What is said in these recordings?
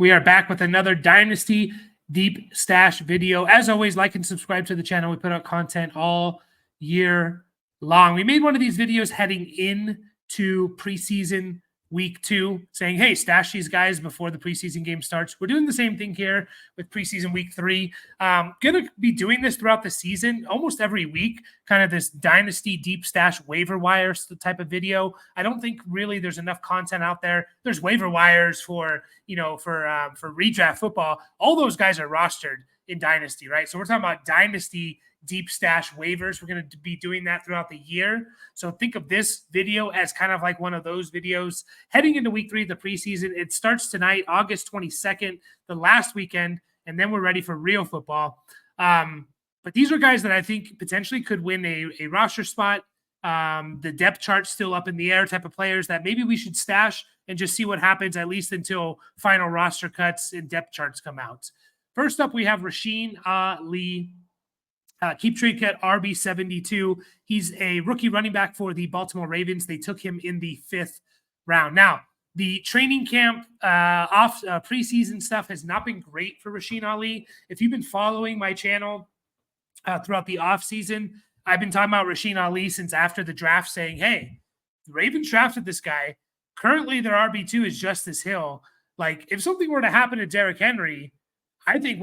We are back with another Dynasty Deep Stash video. As always, like and subscribe to the channel. We put out content all year long. We made one of these videos heading into preseason week 2, saying, hey, stash these guys before the preseason game starts. We're doing the same thing here with preseason week 3. Going to be doing this throughout the season, almost every week, kind of this Dynasty Deep Stash waiver wires type of video. I don't think really there's enough content out there. There's waiver wires for redraft football. All those guys are rostered in Dynasty, right? So we're talking about Dynasty Deep Stash waivers. We're going to be doing that throughout the year. So think of this video as kind of like one of those videos heading into week 3 of the preseason. It starts tonight, August 22nd, the last weekend, and then we're ready for real football. But these are guys that I think potentially could win a roster spot. The depth chart's still up in the air type of players that maybe we should stash and just see what happens, at least until final roster cuts and depth charts come out. First up, we have Rasheen Ali. Keep trade cut RB72. He's a rookie running back for the Baltimore Ravens. They took him in the 5th round. Now, the training camp preseason stuff has not been great for Rasheen Ali. If you've been following my channel throughout the offseason, I've been talking about Rasheen Ali since after the draft, saying, hey, the Ravens drafted this guy. Currently, their RB2 is Justice Hill. Like, if something were to happen to Derrick Henry, I think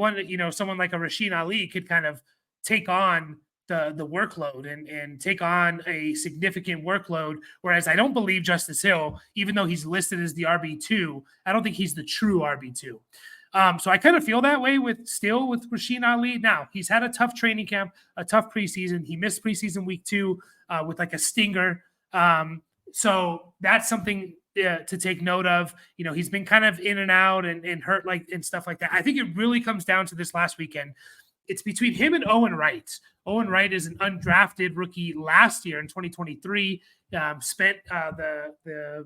someone like a Rasheen Ali could kind of take on the workload and take on a significant workload. Whereas I don't believe Justice Hill, even though he's listed as the RB2, I don't think he's the true RB2. So I kind of feel that way with Rasheen Ali. Now, he's had a tough training camp, a tough preseason. He missed preseason week 2 with like a stinger. So that's something to take note of. He's been kind of in and out and hurt and stuff like that. I think it really comes down to this last weekend. It's between him and Owen Wright. Owen Wright is an undrafted rookie last year in 2023. Spent the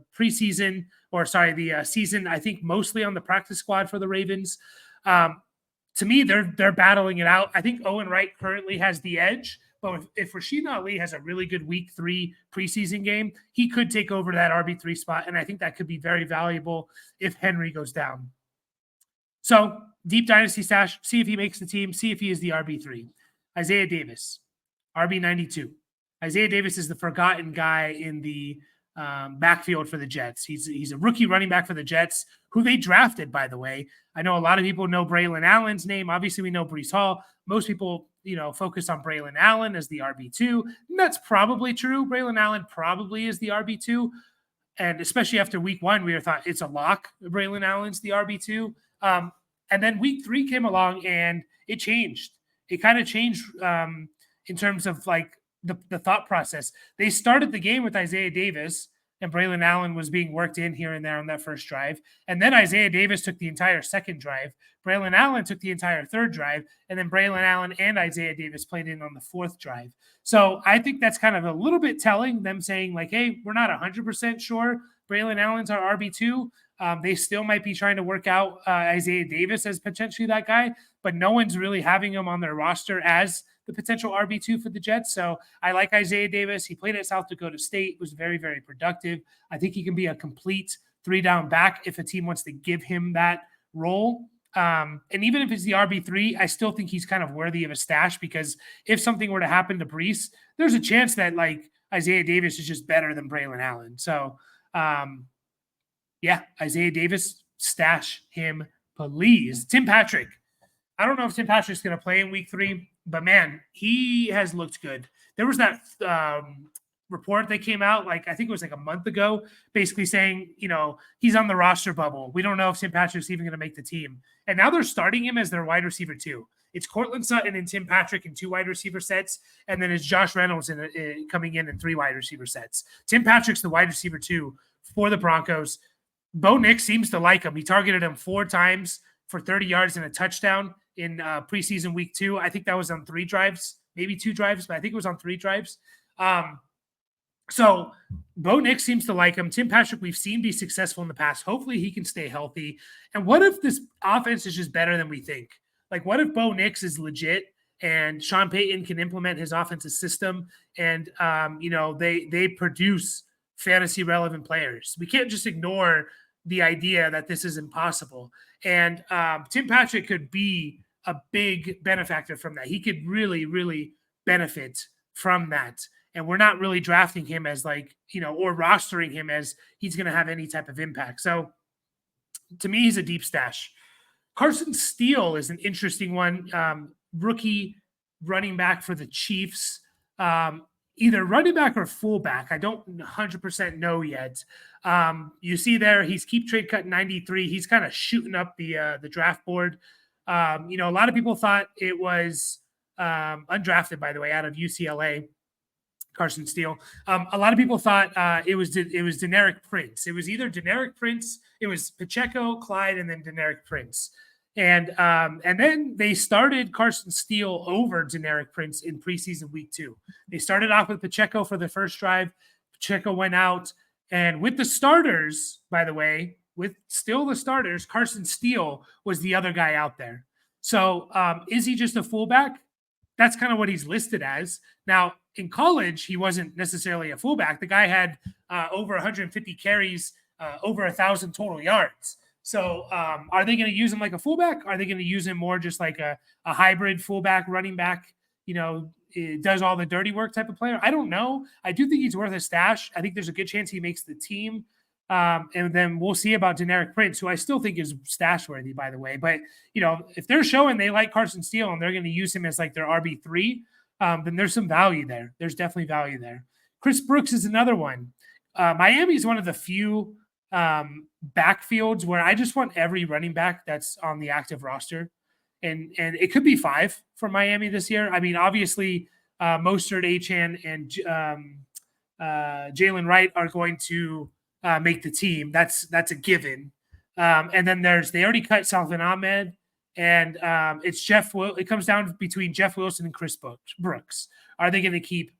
season, I think, mostly on the practice squad for the Ravens. To me, they're battling it out. I think Owen Wright currently has the edge, but if Rasheen Ali has a really good week 3 preseason game, he could take over that RB3 spot, and I think that could be very valuable if Henry goes down. So, deep dynasty stash, see if he makes the team, see if he is the RB3. Isaiah Davis, RB92. Isaiah Davis is the forgotten guy in the backfield for the Jets. He's a rookie running back for the Jets, who they drafted, by the way. I know a lot of people know Braylon Allen's name. Obviously, we know Breece Hall. Most people, focus on Braylon Allen as the RB2. And that's probably true. Braylon Allen probably is the RB2. And especially after week 1, we thought it's a lock. Braylon Allen's the RB2. And then week 3 came along and it changed. It kind of changed in terms of like the thought process. They started the game with Isaiah Davis, and Braylon Allen was being worked in here and there on that first drive. And then Isaiah Davis took the entire second drive. Braylon Allen took the entire third drive. And then Braylon Allen and Isaiah Davis played in on the 4th drive. So I think that's kind of a little bit telling, them saying like, hey, we're not 100% sure Braylon Allen's our RB2. They still might be trying to work out Isaiah Davis as potentially that guy, but no one's really having him on their roster as the potential RB2 for the Jets. So I like Isaiah Davis. He played at South Dakota State, was very, very productive. I think he can be a complete 3-down back if a team wants to give him that role. And even if it's the RB3, I still think he's kind of worthy of a stash, because if something were to happen to Breece, there's a chance that like Isaiah Davis is just better than Braylon Allen. So, yeah, Isaiah Davis, stash him, please. Tim Patrick. I don't know if Tim Patrick's going to play in week 3, but man, he has looked good. There was that report that came out, I think it was like a month ago, basically saying, he's on the roster bubble. We don't know if Tim Patrick's even going to make the team. And now they're starting him as their wide receiver 2. It's Cortland Sutton and Tim Patrick in 2 wide receiver sets, and then it's Josh Reynolds coming in 3 wide receiver sets. Tim Patrick's the wide receiver 2 for the Broncos. Bo Nix seems to like him. He targeted him 4 times for 30 yards and a touchdown in preseason week 2. I think that was on 3 drives, maybe 2 drives, but I think it was on 3 drives. So Bo Nix seems to like him. Tim Patrick, we've seen be successful in the past. Hopefully he can stay healthy. And what if this offense is just better than we think? Like, what if Bo Nix is legit and Sean Payton can implement his offensive system and, they produce fantasy relevant players? We can't just ignore the idea that this is impossible. And Tim Patrick could be a big benefactor from that. He could really, really benefit from that. And we're not really drafting him as like, or rostering him as he's going to have any type of impact. So to me, he's a deep stash. Carson Steele is an interesting one. Rookie running back for the Chiefs. Either running back or fullback. I don't 100% know yet. You see there, he's keep trade cut 93. He's kind of shooting up the draft board. A lot of people thought it was undrafted, by the way, out of UCLA. Carson Steele. A lot of people thought it was Deneric Prince. It was either Deneric Prince, it was Pacheco, Clyde, and then Deneric Prince. And then they started Carson Steele over Deneric Prince in preseason week 2. They started off with Pacheco for the first drive. Pacheco went out, and with the starters, by the way, with still the starters, Carson Steele was the other guy out there. So is he just a fullback? That's kind of what he's listed as. Now, in college, he wasn't necessarily a fullback. The guy had over 150 carries, over 1,000 total yards. So are they going to use him like a fullback? Are they going to use him more just like a hybrid fullback, running back, does all the dirty work type of player? I don't know. I do think he's worth a stash. I think there's a good chance he makes the team. And then we'll see about Deneric Prince, who I still think is stash worthy, by the way. But, if they're showing they like Carson Steele and they're going to use him as like their RB3, then there's some value there. There's definitely value there. Chris Brooks is another one. Miami is one of the few backfields where I just want every running back that's on the active roster. And it could be 5 for Miami this year. I mean, obviously, Mostert, Achane, and Jalen Wright are going to make the team. That's a given. And then they already cut Salvin Ahmed, and it comes down between Jeff Wilson and Chris Brooks. Are they going to keep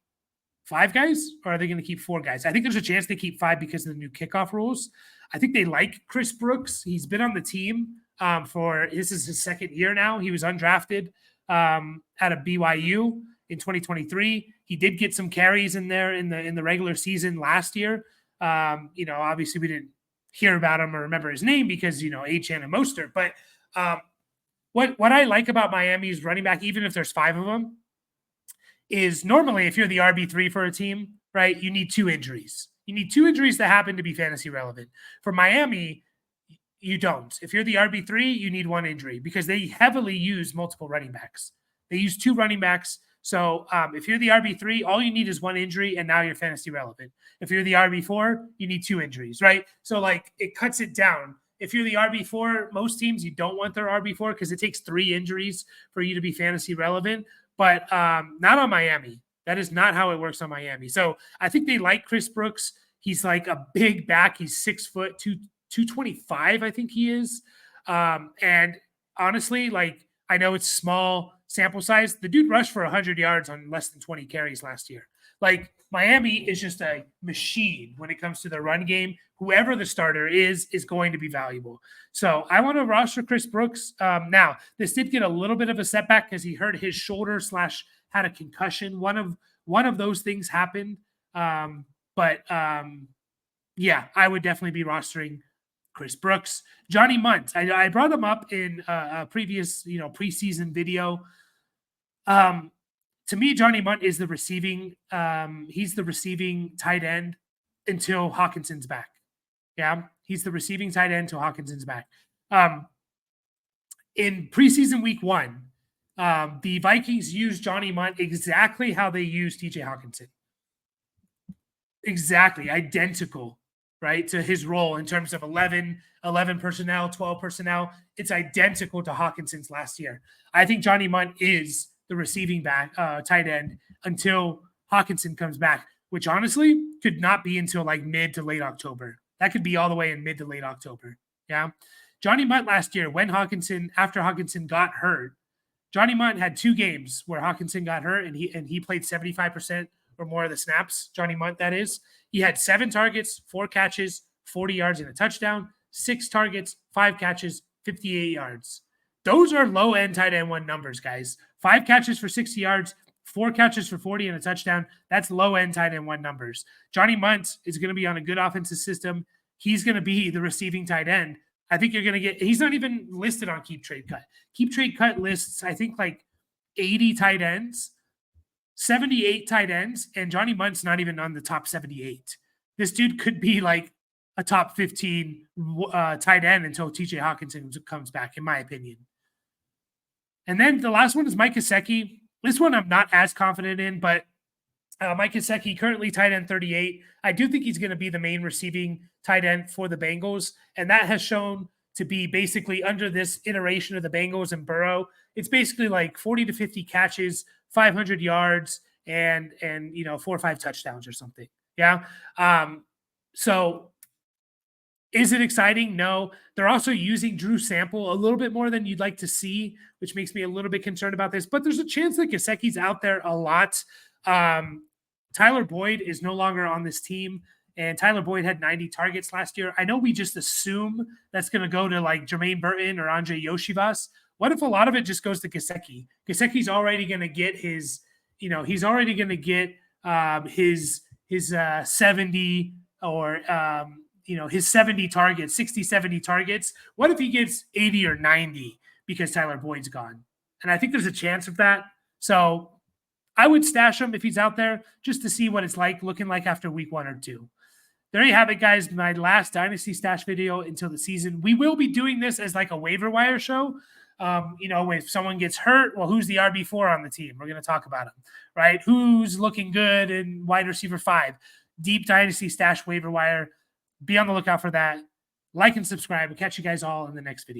5 guys, or are they going to keep 4 guys? I think there's a chance they keep 5 because of the new kickoff rules. I think they like Chris Brooks. He's been on the team this is his 2nd year now. He was undrafted out of BYU in 2023. He did get some carries in there in the regular season last year. Obviously we didn't hear about him or remember his name because, Achane and Mostert. But what I like about Miami's running back, even if there's 5 of them, is normally if you're the RB3 for a team, right, you need 2 injuries. You need 2 injuries that happen to be fantasy relevant. For Miami, you don't. If you're the RB3, you need 1 injury because they heavily use multiple running backs. They use 2 running backs. So if you're the RB3, all you need is 1 injury, and now you're fantasy relevant. If you're the RB4, you need 2 injuries, right? So it cuts it down. If you're the RB4, most teams, you don't want their RB4 because it takes 3 injuries for you to be fantasy relevant, but not on Miami. That is not how it works on Miami. So I think they like Chris Brooks. He's like a big back. He's 6 foot, 225, I think he is. And honestly, I know it's small sample size. The dude rushed for 100 yards on less than 20 carries last year. Miami is just a machine when it comes to the run game. Whoever the starter is going to be valuable. So I want to roster Chris Brooks. Now, this did get a little bit of a setback because he hurt his shoulder / had a concussion. One of those things happened. Yeah, I would definitely be rostering Chris Brooks. Johnny Munt. I brought him up in a previous, preseason video. To me, Johnny Munt is the receiving. He's the receiving tight end until Hawkinson's back. Yeah, he's the receiving tight end until Hawkinson's back. In preseason week 1, the Vikings used Johnny Munt exactly how they used TJ Hawkinson. Exactly, identical, right, to his role in terms of 11 personnel, 12 personnel. It's identical to Hawkinson's last year. I think Johnny Munt is the receiving back tight end until Hawkinson comes back, which honestly could not be until mid to late October. That could be all the way in mid to late October. Yeah. Johnny Munt last year, after Hawkinson got hurt, Johnny Munt had 2 games where Hawkinson got hurt and he played 75% or more of the snaps. Johnny Munt, that is. He had 7 targets, 4 catches, 40 yards and a touchdown, 6 targets, 5 catches, 58 yards. Those are low-end tight end 1 numbers, guys. 5 catches for 60 yards, 4 catches for 40 and a touchdown. That's low-end tight end 1 numbers. Johnny Munt is going to be on a good offensive system. he's going to be the receiving tight end. I think you're going to get, he's not even listed on Keep Trade Cut. Keep Trade Cut lists, I think, like 80 tight ends, 78 tight ends, and Johnny Munt's not even on the top 78. This dude could be like a top 15 tight end until TJ Hawkinson comes back, in my opinion. And then the last one is Mike Gesicki. This one I'm not as confident in, but Mike Gesicki, currently tight end 38. I do think he's going to be the main receiving tight end for the Bengals, and that has shown to be basically under this iteration of the Bengals and Burrow. It's basically like 40 to 50 catches, 500 yards, and 4 or 5 touchdowns or something. Yeah. So is it exciting? No. They're also using Drew Sample a little bit more than you'd like to see, which makes me a little bit concerned about this. But there's a chance that Gesicki's out there a lot. Tyler Boyd is no longer on this team, and Tyler Boyd had 90 targets last year. I know we just assume that's going to go to like Jermaine Burton or Andre Yoshivas. What if a lot of it just goes to Gesicki? Gesicki's already going to get his, he's already going to get his 70 or his 70 targets, 60, 70 targets. What if he gets 80 or 90 because Tyler Boyd's gone? And I think there's a chance of that. So I would stash him if he's out there just to see what it's looking like after week 1 or 2. There you have it, guys. My last Dynasty stash video until the season. We will be doing this as like a waiver wire show. If someone gets hurt, well, who's the RB4 on the team? We're going to talk about him, right? Who's looking good in wide receiver 5? Deep Dynasty stash waiver wire. Be on the lookout for that. Like and subscribe. We'll catch you guys all in the next video.